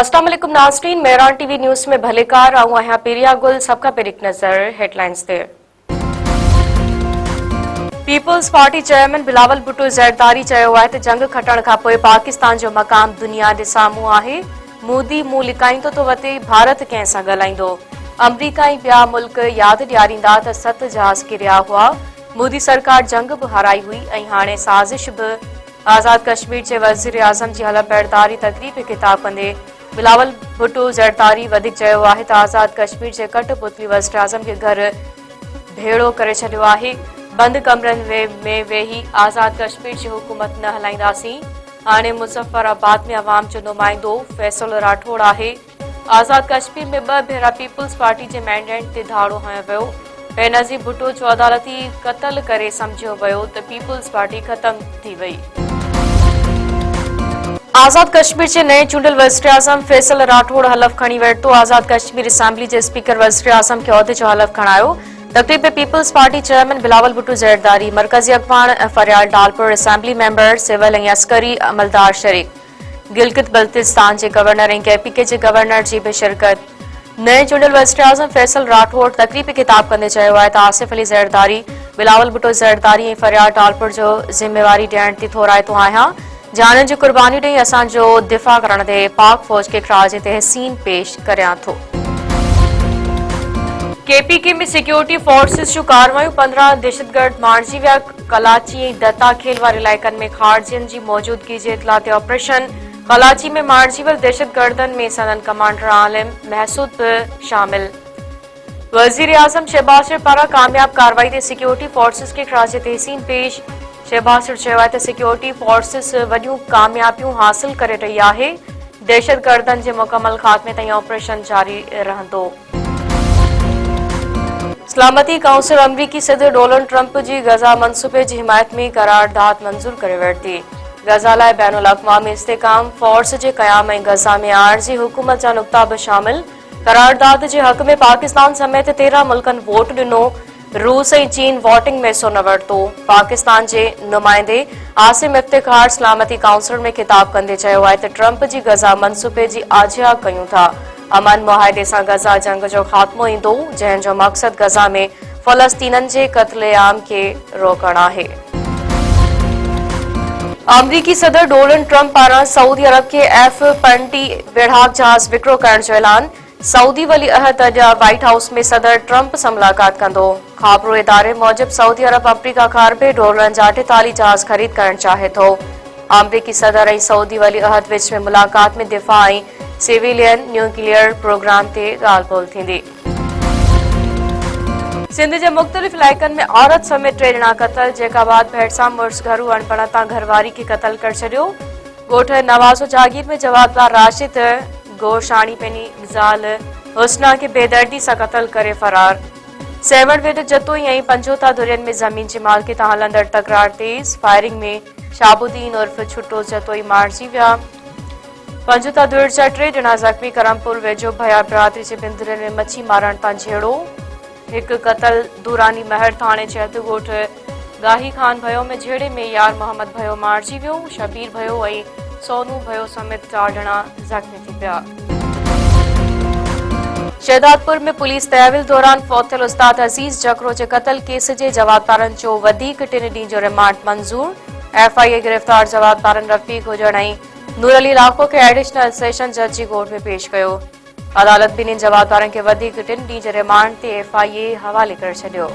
अस्सलाम वालेकुम नाज़रीन, मेहरान टीवी न्यूज़ में भलेकार आऊं आहियां पेरिया गुल। सबका पेरिक नज़र हेडलाइंस ते। People's Party chairman Bilawal Bhutto Zardari चयो आहे त जंग खटण खां पोइ पाकिस्तान जो मक़ाम दुनिया जे साम्हूं आहे। मोदी मुंहुं लिकाईंदो थो वठे, भारत कंहिं सां ॻाल्हाईंदो। अमरीका ऐं ॿिया मुल्क यादि ॾियारींदा त 7 जहाज़ किरिया हुआ। मोदी सरकार जंग बि हाराई हुई ऐं हाणे साज़िश बि। आज़ाद कश्मीर जे वज़ीर आज़म जी हलफबरदारी तक़रीब ख़िताब कंदे बिलावल भुट्टो ज़रदारी वधीक चयो आहे त आज़ाद कश्मीर जे कठपुतली वज़ीर आज़म खे घर भेड़ो करे छॾियो आहे। बंदि कमरनि में वेही आज़ाद कश्मीर जी हुकूमत न हलाईंदासीं। हाणे मुज़फ़राबाद में अवाम जो नुमाइंदो फैसल राठौड़ आहे। आज़ाद कश्मीर में 2 भेरा पीपल्स पार्टी जे मैंडेट ते धाड़ो हयो वियो। बेनज़ीर भुट्टो जो अदालती क़त्ल करे सम्झियो वियो त पीपल्स पार्टी ख़त्म थी वई। आज़ाद कश्मीर जे नए चूंडियल वज़ीर आज़म फैसल राठौड़ हलफ़ खणी वरितो। आज़ाद कश्मीर असेंबली जे स्पीकर वज़ीर आज़म खे उहिदे जो हलफ़ खणायो। तक़रीब में Peoples Party chairman Bilawal Bhutto Zardari, मरकज़ी अॻवान Faryal Talpur, assembly member, civil ऐं अस्करी अमलदार शरीक। गिलगित बल्तिस्तान जे गवर्नर ऐं केपीके जे गवर्नर जी भी शिरकत। नए चूंडियल वज़ीर आज़म फैसल राठौड़ तक़रीब ख़िताब कंदे चयो आहे त आसिफ अली ज़रदारी, बिलावल भुट्टो ज़रदारी ऐं फरियाल डालपुर जो ज़िम्मेवारी ॾियण थी थोराइतो आहियां। जाननि जी कुर्बानियूं ॾेई असांजो दिफ़ा करण ते पाक फौज खे ख़राज तहसीन पेश करियां थो। केपीके में सिक्योरिटी फोर्सेस जूं कार्रवाइयूं, 15 दहशतगर्द मारिजी विया। कलाची ऐं दत्ता खेल वारे इलाइक़नि में ख़ारजियुनि जी मौजूदगी जे इत्तला ते ऑपरेशन। कलाची में मारिजी वियल दहशतगर्दनि में सदन कमांडर आलिम महसूद बि शामिल। वज़ीर आज़म शहबाज शरीफ पारां कामयाब कार्रवाई ते सिक्योरिटी फोर्सेस खे ख़राज तहसीन पेश। शहबाज शरीफ चयो आहे त सिक्योरिटी फोर्सेस वॾियूं कामयाबियूं हासिल करे रही आहे। दहशतगर्दनि जे मुकमल ख़ात्मे ताईं ऑपरेशन जारी रहंदो। सलामती काउंसिल अमरीकी सदर डोनाल्ड ट्रंप जी गज़ा मंसूबे जी हिमायत में करारदाद मंज़ूर करे वरिती। गज़ा लाइ बैनुल अक़वामी इस्तेहकाम फोर्स जे क़याम ऐं गज़ा में आरज़ी हुकूमत जा नुक़्ता बि शामिल। करारदाद जे हक़ में पाकिस्तान समेत 13 मुल्कनि वोट ॾिनो। रूस ऐं चीन वोटिंग में हिसो न वरितो। पाकिस्तान जे नुमाइंदे आसिम इफ्तिखार सलामती काउंसिल में ख़िताब कंदे चयो आहे त ट्रंप जी गज़ा मंसूबे जी आजिया कयूं था। अमन मुआहिदे सां गज़ा जंग जो ख़ात्मो ईंदो, जंहिं जो मक़सद गज़ा में फ़लस्तीननि जे क़त्लेआम खे रोकणु आहे। अमरीकी सदर डोनाल्ड ट्रंप पारां सऊदी अरब खे F-20 बेड़हाक जहाज़ विकिरो करण जो ऐलान। सऊदी वली अहद अॼु व्हाइट हाउस में सदर ट्रंप सां मुलाक़ात कंदो। ख़ाबरो इदारे मूजिबि सऊदी अरब अफ्रीका खां अरबे डॉलरनि जा 48 जहाज़ ख़रीद करणु चाहे थो। अमरीकी सदर ऐं सऊदी वली अहद विच में मुलाक़ात में दिफ़ा ऐं सिविलियन न्यूक्लियर प्रोग्राम ते ॻाल्हि ॿोल्हि थींदी। सिंध जे मुख़्तलिफ़ इलाइक़नि में औरत समेत 3 ॼणा क़तल। जैकाबाद भैड़सा मुड़ुस घरू अणपणता घरवारी खे क़तल करे छॾियो। ॻोठ नवाज़ो जागीर में जवाबदार राशिद गोशाणी पंहिंजी ज़ाल हुस्ना खे बेदर्दी सां क़तल करे फरार। सेवण वेद जतोई ऐं पंजोता दुरियनि में ज़मीन जी मालिकी तां हलंदड़ तकरार तेज़। फायरिंग में शाबुद्दीन उर्फ छुटो जतोई मारिजी विया। पंजोता दुर जा 3 ॼणा ज़ख़्मी। करमपुर वेझो भया बिरादरी जे बिंदुरनि में मच्छी मारण तां झेड़ो। हिकु क़तल दूरानी महर थाणे जे हथ ॻोठ गाही खान भयो में झेड़े में यार मोहम्मद भयो मारिजी वियो। शबीर भयो ऐं सोनू भयो समेत 4 ॼणा ज़ख़्मी थी पिया। शहदादपुर में पुलिस तहवील दौरान फौथियल उस्ताद अज़ीज़ जकरो जे क़तल केस जे जवाबदारनि जो वधीक 3 ॾींहं जो रिमांड मंज़ूर। FIA गिरफ़्तार जवाबदारनि रफ़ीक हुजण ऐं नूर अली लाखो खे एडिशनल सेशन जज जी कोर्ट में पेश कयो। अदालत ॿिन्हिनि जवाबदारनि खे वधीक 3 ॾींहं जे रिमांड ते FIA हवाले करे छॾियो।